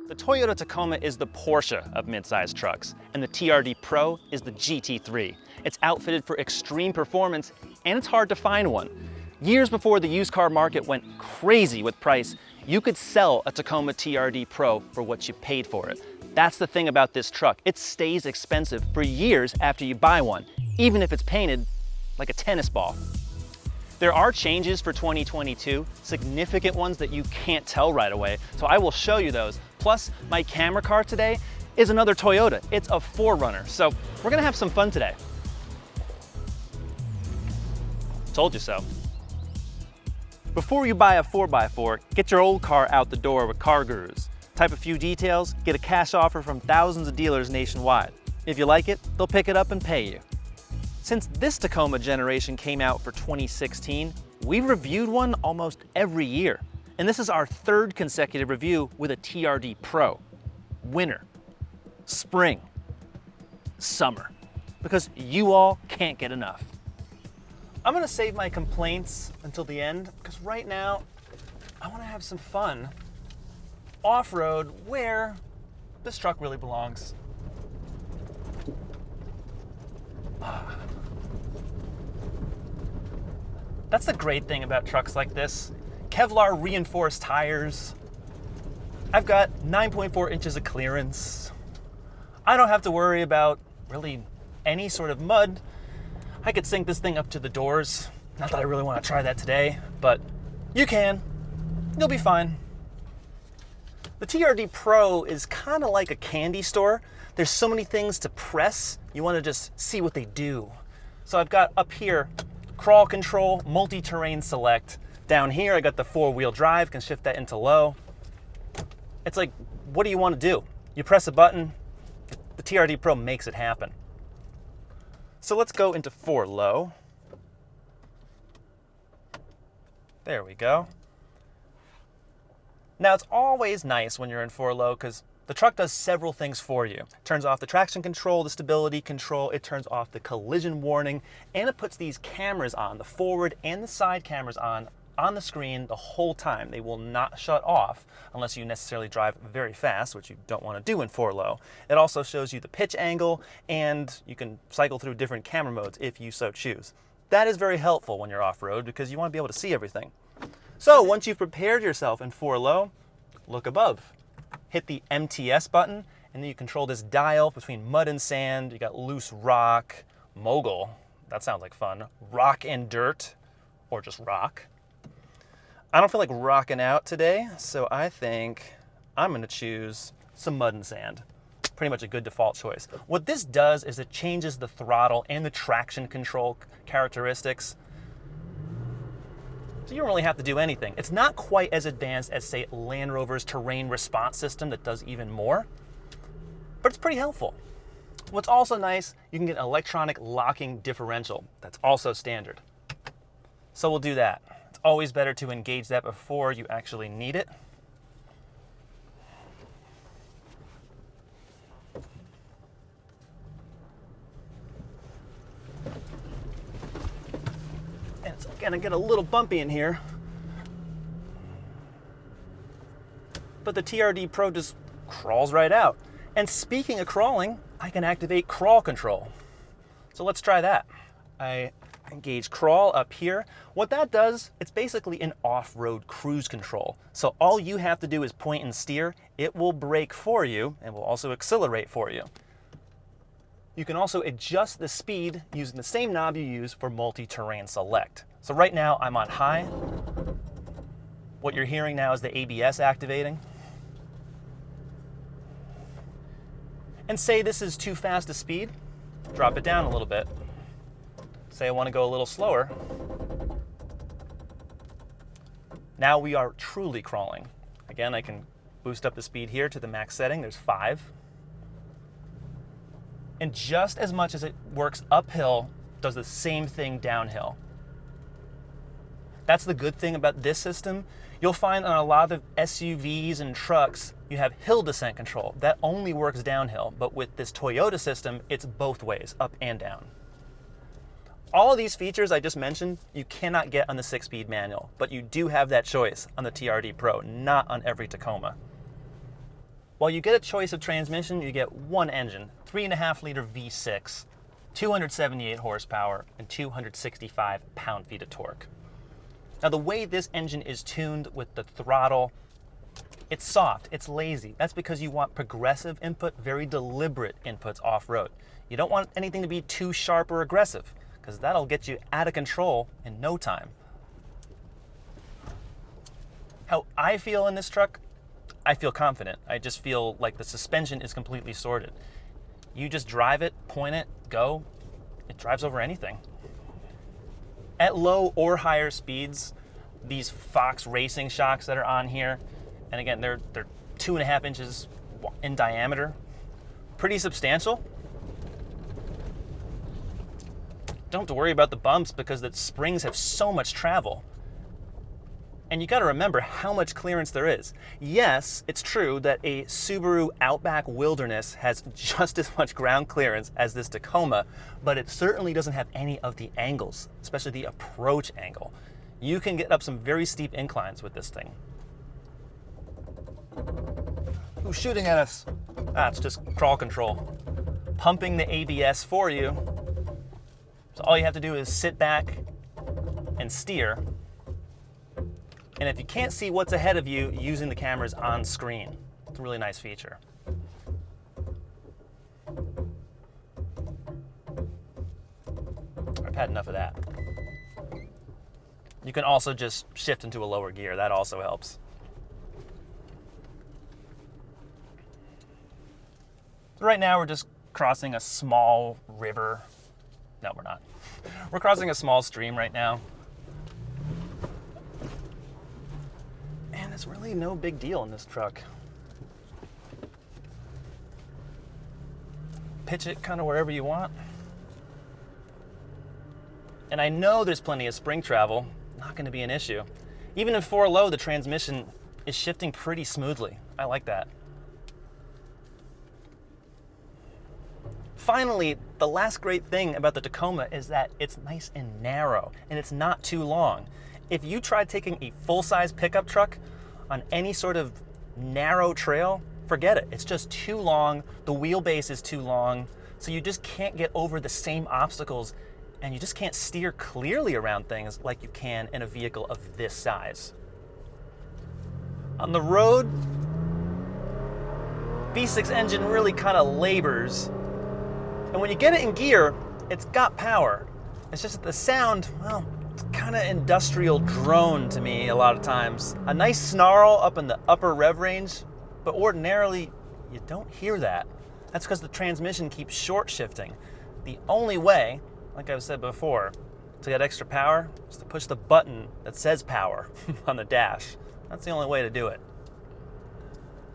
The Toyota Tacoma is the Porsche of midsize trucks, and the TRD Pro is the GT3. It's outfitted for extreme performance, and it's hard to find one. Years before the used car market went crazy with price, you could sell a Tacoma TRD Pro for what you paid for it. That's the thing about this truck. It stays expensive for years after you buy one, even if it's painted like a tennis ball. There are changes for 2022, significant ones that you can't tell right away, so I will show you those. Plus, my camera car today is another Toyota. It's a 4Runner, so we're gonna have some fun today. Told you so. Before you buy a 4x4, get your old car out the door with CarGurus. Type a few details, get a cash offer from thousands of dealers nationwide. If you like it, they'll pick it up and pay you. Since this Tacoma generation came out for 2016, we've reviewed one almost every year. And this is our third consecutive review with a TRD Pro. Winter, spring, summer, because you all can't get enough. I'm gonna save my complaints until the end, because right now, I wanna have some fun off-road where this truck really belongs. That's the great thing about trucks like this. Kevlar reinforced tires. I've got 9.4 inches of clearance. I don't have to worry about really any sort of mud. I could sink this thing up to the doors. Not that I really want to try that today, but you can. You'll be fine. The TRD Pro is kind of like a candy store. There's so many things to press, you want to just see what they do. So I've got up here, crawl control, multi-terrain select. Down here, I got the 4-wheel drive, can shift that into low. It's like, what do you want to do? You press a button, the TRD Pro makes it happen. So let's go into 4 low. There we go. Now it's always nice when you're in 4 low because the truck does several things for you. It turns off the traction control, the stability control, it turns off the collision warning, and it puts these cameras on, the forward and the side cameras on the screen the whole time. They will not shut off unless you necessarily drive very fast, which you don't want to do in 4 low. It also shows you the pitch angle, and you can cycle through different camera modes if you so choose. That is very helpful when you're off-road because you want to be able to see everything. So once you've prepared yourself in 4 low, look above. Hit the MTS button, and then you control this dial between mud and sand. You got loose rock, mogul, that sounds like fun, rock and dirt, or just rock. I don't feel like rocking out today, so I think I'm gonna choose some mud and sand. Pretty much a good default choice. What this does is it changes the throttle and the traction control characteristics. So you don't really have to do anything. It's not quite as advanced as, say, Land Rover's terrain response system that does even more, but it's pretty helpful. What's also nice, you can get an electronic locking differential. That's also standard. So we'll do that. It's always better to engage that before you actually need it. And it's gonna get a little bumpy in here. But the TRD Pro just crawls right out. And speaking of crawling, I can activate crawl control. So let's try that. I engage crawl up here. What that does, it's basically an off-road cruise control. So all you have to do is point and steer. It will brake for you and will also accelerate for you. You can also adjust the speed using the same knob you use for multi-terrain select. So right now I'm on high. What you're hearing now is the ABS activating. And say this is too fast a speed, drop it down a little bit. Say I want to go a little slower. Now we are truly crawling. Again, I can boost up the speed here to the max setting. There's 5. And just as much as it works uphill, does the same thing downhill. That's the good thing about this system. You'll find on a lot of SUVs and trucks, you have hill descent control. That only works downhill, but with this Toyota system, it's both ways, up and down. All of these features I just mentioned, you cannot get on the 6-speed manual, but you do have that choice on the TRD Pro, not on every Tacoma. While you get a choice of transmission, you get one engine, 3.5-liter V6, 278 horsepower, and 265 pound-feet of torque. Now, the way this engine is tuned with the throttle, it's soft, it's lazy. That's because you want progressive input, very deliberate inputs off-road. You don't want anything to be too sharp or aggressive, because that'll get you out of control in no time. How I feel in this truck, I feel confident. I just feel like the suspension is completely sorted. You just drive it, point it, go, it drives over anything. At low or higher speeds, these Fox racing shocks that are on here, and again, they're 2.5 inches in diameter, pretty substantial. Don't have to worry about the bumps because the springs have so much travel. And you got to remember how much clearance there is. Yes, it's true that a Subaru Outback Wilderness has just as much ground clearance as this Tacoma, but it certainly doesn't have any of the angles, especially the approach angle. You can get up some very steep inclines with this thing. Who's shooting at us? It's just crawl control. Pumping the ABS for you. So all you have to do is sit back and steer. And if you can't see what's ahead of you, using the cameras on screen. It's a really nice feature. I've had enough of that. You can also just shift into a lower gear. That also helps. Right now we're just crossing a small river. No, we're not. We're crossing a small stream right now. And it's really no big deal in this truck. Pitch it kind of wherever you want. And I know there's plenty of spring travel. Not going to be an issue. Even in 4-low, the transmission is shifting pretty smoothly. I like that. Finally, the last great thing about the Tacoma is that it's nice and narrow, and it's not too long. If you try taking a full-size pickup truck on any sort of narrow trail, forget it. It's just too long, the wheelbase is too long, so you just can't get over the same obstacles, and you just can't steer clearly around things like you can in a vehicle of this size. On the road, V6 engine really kind of labors. And when you get it in gear, it's got power. It's just that the sound, well, it's kind of industrial drone to me a lot of times. A nice snarl up in the upper rev range, but ordinarily you don't hear that. That's because the transmission keeps short shifting. The only way, like I've said before, to get extra power is to push the button that says power on the dash. That's the only way to do it.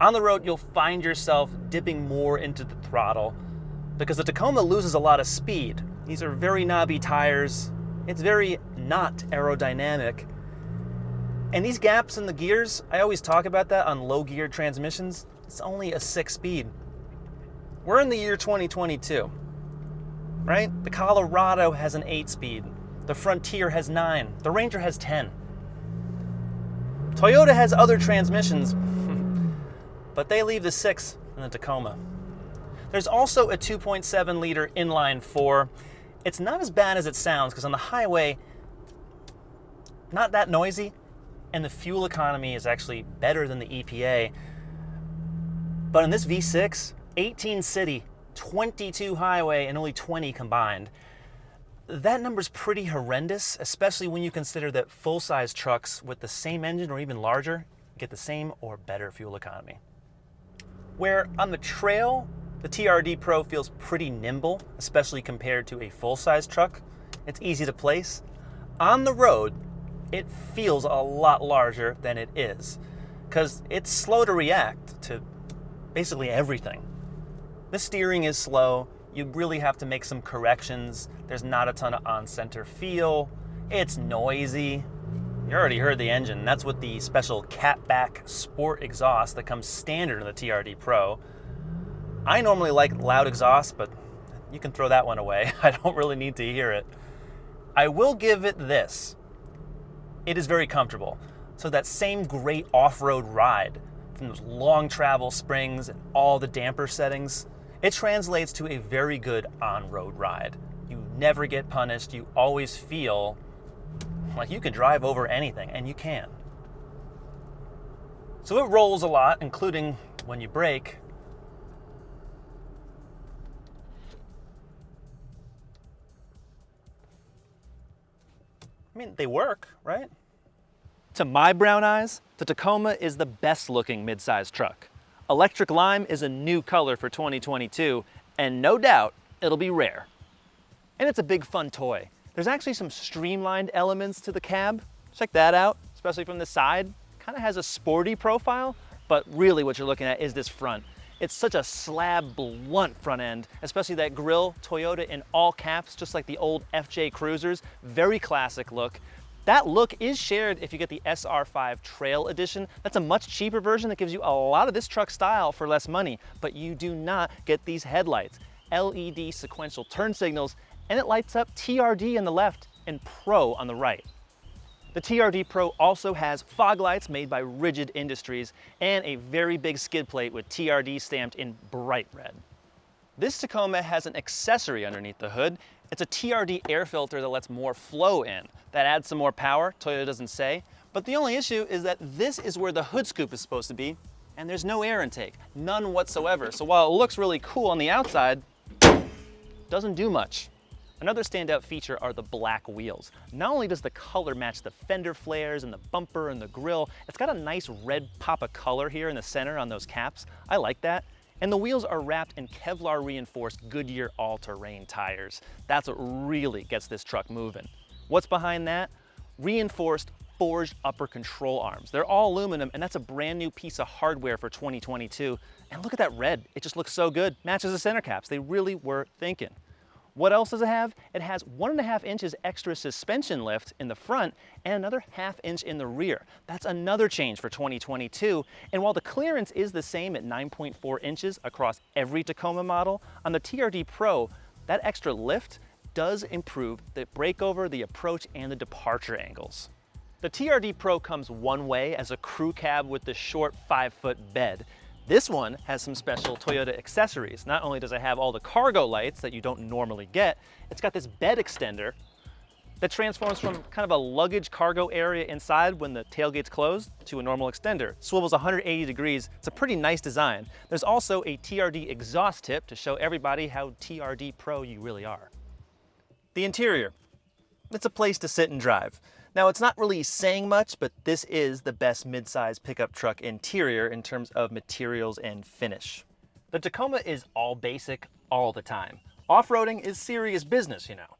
On the road, you'll find yourself dipping more into the throttle because the Tacoma loses a lot of speed. These are very knobby tires. It's very not aerodynamic. And these gaps in the gears, I always talk about that on low gear transmissions. It's only a 6-speed. We're in the year 2022, right? The Colorado has an 8-speed. The Frontier has 9. The Ranger has 10. Toyota has other transmissions, but they leave the 6 in the Tacoma. There's also a 2.7-liter inline 4. It's not as bad as it sounds because on the highway, not that noisy, and the fuel economy is actually better than the EPA. But in this V6, 18 city, 22 highway, and only 20 combined. That number's pretty horrendous, especially when you consider that full-size trucks with the same engine or even larger get the same or better fuel economy. Where on the trail, the TRD Pro feels pretty nimble, especially compared to a full-size truck. It's easy to place. On the road, it feels a lot larger than it is, because it's slow to react to basically everything. The steering is slow. You really have to make some corrections. There's not a ton of on-center feel. It's noisy. You already heard the engine. That's with the special catback sport exhaust that comes standard in the TRD Pro. I normally like loud exhaust, but you can throw that one away. I don't really need to hear it. I will give it this. It is very comfortable. So that same great off-road ride from those long travel springs and all the damper settings, it translates to a very good on-road ride. You never get punished. You always feel like you can drive over anything, and you can. So it rolls a lot, including when you brake. I mean, they work, right? To my brown eyes, the Tacoma is the best looking midsize truck. Electric lime is a new color for 2022, and no doubt it'll be rare. And it's a big fun toy. There's actually some streamlined elements to the cab. Check that out, especially from the side. Kind of has a sporty profile, but really what you're looking at is this front. It's such a slab blunt front end, especially that grille, Toyota in all caps, just like the old FJ Cruisers. Very classic look. That look is shared if you get the SR5 Trail Edition. That's a much cheaper version that gives you a lot of this truck style for less money, but you do not get these headlights, LED sequential turn signals, and it lights up TRD on the left and Pro on the right. The TRD Pro also has fog lights made by Rigid Industries and a very big skid plate with TRD stamped in bright red. This Tacoma has an accessory underneath the hood. It's a TRD air filter that lets more flow in. That adds some more power, Toyota doesn't say. But the only issue is that this is where the hood scoop is supposed to be, and there's no air intake, none whatsoever. So while it looks really cool on the outside, it doesn't do much. Another standout feature are the black wheels. Not only does the color match the fender flares and the bumper and the grille, it's got a nice red pop of color here in the center on those caps. I like that. And the wheels are wrapped in Kevlar reinforced Goodyear all-terrain tires. That's what really gets this truck moving. What's behind that? Reinforced forged upper control arms. They're all aluminum, and that's a brand new piece of hardware for 2022. And look at that red. It just looks so good. Matches the center caps. They really were thinking. What else does it have? It has 1.5 inches extra suspension lift in the front and another 1/2 inch in the rear. That's another change for 2022. And while the clearance is the same at 9.4 inches across every Tacoma model, on the TRD Pro, that extra lift does improve the breakover, the approach, and the departure angles. The TRD Pro comes one way as a crew cab with the short 5-foot bed. This one has some special Toyota accessories. Not only does it have all the cargo lights that you don't normally get, it's got this bed extender that transforms from kind of a luggage cargo area inside when the tailgate's closed to a normal extender. Swivels 180 degrees. It's a pretty nice design. There's also a TRD exhaust tip to show everybody how TRD Pro you really are. The interior. It's a place to sit and drive. Now, it's not really saying much, but this is the best midsize pickup truck interior in terms of materials and finish. The Tacoma is all basic all the time. Off-roading is serious business, you know.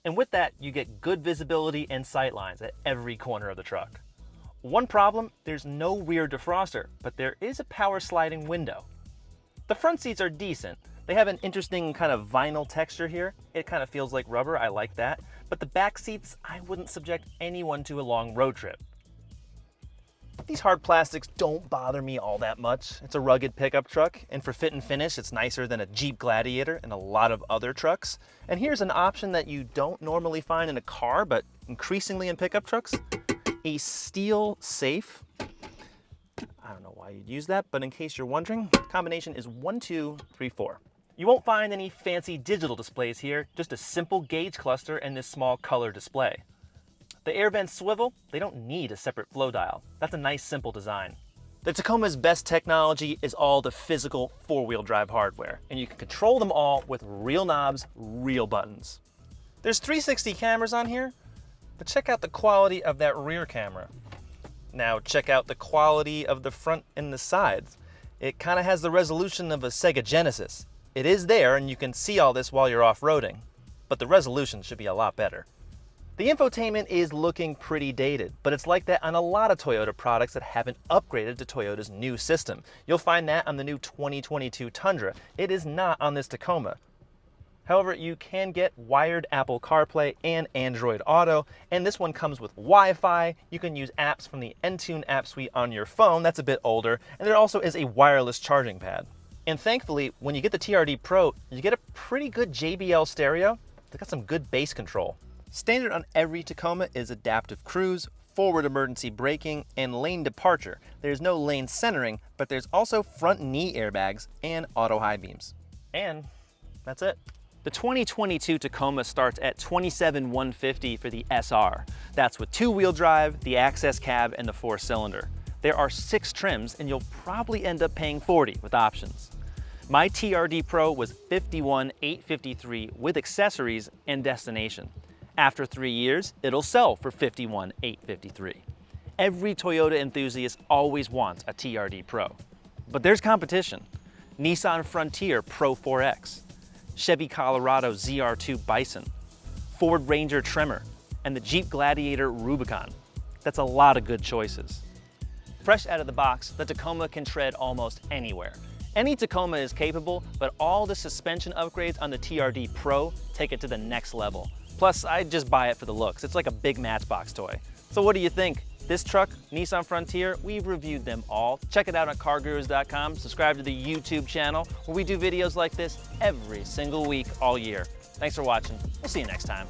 And with that, you get good visibility and sight lines at every corner of the truck. One problem, there's no rear defroster, but there is a power sliding window. The front seats are decent. They have an interesting kind of vinyl texture here. It kind of feels like rubber, I like that. But the back seats, I wouldn't subject anyone to a long road trip. These hard plastics don't bother me all that much. It's a rugged pickup truck, and for fit and finish, it's nicer than a Jeep Gladiator and a lot of other trucks. And here's an option that you don't normally find in a car, but increasingly in pickup trucks, a steel safe. I don't know why you'd use that, but in case you're wondering, combination is 1234. You won't find any fancy digital displays here, just a simple gauge cluster and this small color display. The air vents swivel, they don't need a separate flow dial. That's a nice simple design. The Tacoma's best technology is all the physical four-wheel drive hardware, and you can control them all with real knobs, real buttons. There's 360 cameras on here, but check out the quality of that rear camera. Now check out the quality of the front and the sides. It kind of has the resolution of a Sega Genesis. It is there, and you can see all this while you're off-roading, but the resolution should be a lot better. The infotainment is looking pretty dated, but it's like that on a lot of Toyota products that haven't upgraded to Toyota's new system. You'll find that on the new 2022 Tundra. It is not on this Tacoma. However, you can get wired Apple CarPlay and Android Auto, and this one comes with Wi-Fi. You can use apps from the Entune app suite on your phone. That's a bit older, and there also is a wireless charging pad. And thankfully, when you get the TRD Pro, you get a pretty good JBL stereo. They got some good bass control. Standard on every Tacoma is adaptive cruise, forward emergency braking and lane departure. There's no lane centering, but there's also front knee airbags and auto high beams. And that's it. The 2022 Tacoma starts at $27,150 for the SR. That's with 2-wheel drive, the access cab, and the 4-cylinder. There are 6 trims, and you'll probably end up paying $40 with options. My TRD Pro was $51,853 with accessories and destination. After 3 years, it'll sell for $51,853. Every Toyota enthusiast always wants a TRD Pro. But there's competition. Nissan Frontier Pro 4X, Chevy Colorado ZR2 Bison, Ford Ranger Tremor, and the Jeep Gladiator Rubicon. That's a lot of good choices. Fresh out of the box, the Tacoma can tread almost anywhere. Any Tacoma is capable, but all the suspension upgrades on the TRD Pro take it to the next level. Plus, I'd just buy it for the looks. It's like a big Matchbox toy. So what do you think? This truck, Nissan Frontier, we've reviewed them all. Check it out on CarGurus.com. Subscribe to the YouTube channel where we do videos like this every single week all year. Thanks for watching. We'll see you next time.